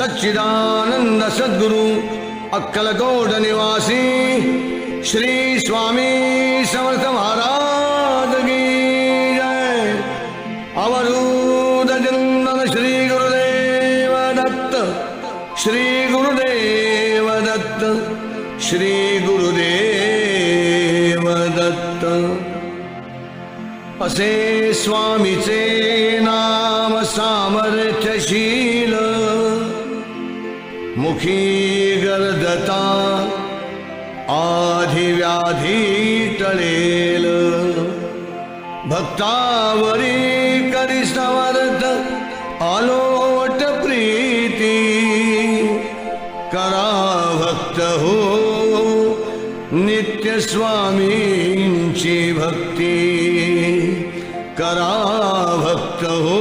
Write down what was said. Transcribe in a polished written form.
सच्चिदानंद सद्गुरु अक्कलकोट निवासी श्री स्वामी समर्थ महाराज की जय। अवधूत चिंतन श्री गुरुदेव दत्त, श्री गुरुदेव दत्त, श्री गुरुदेव दत्त। असे स्वामीचे नाम सामर्थ्यशील, मुखी गर्दता आधिव्याधी टळेल। भक्तावरी करी समर्थ आलोट प्रीती, करा भक्त हो नित्य स्वामींची भक्ती, करा भक्त हो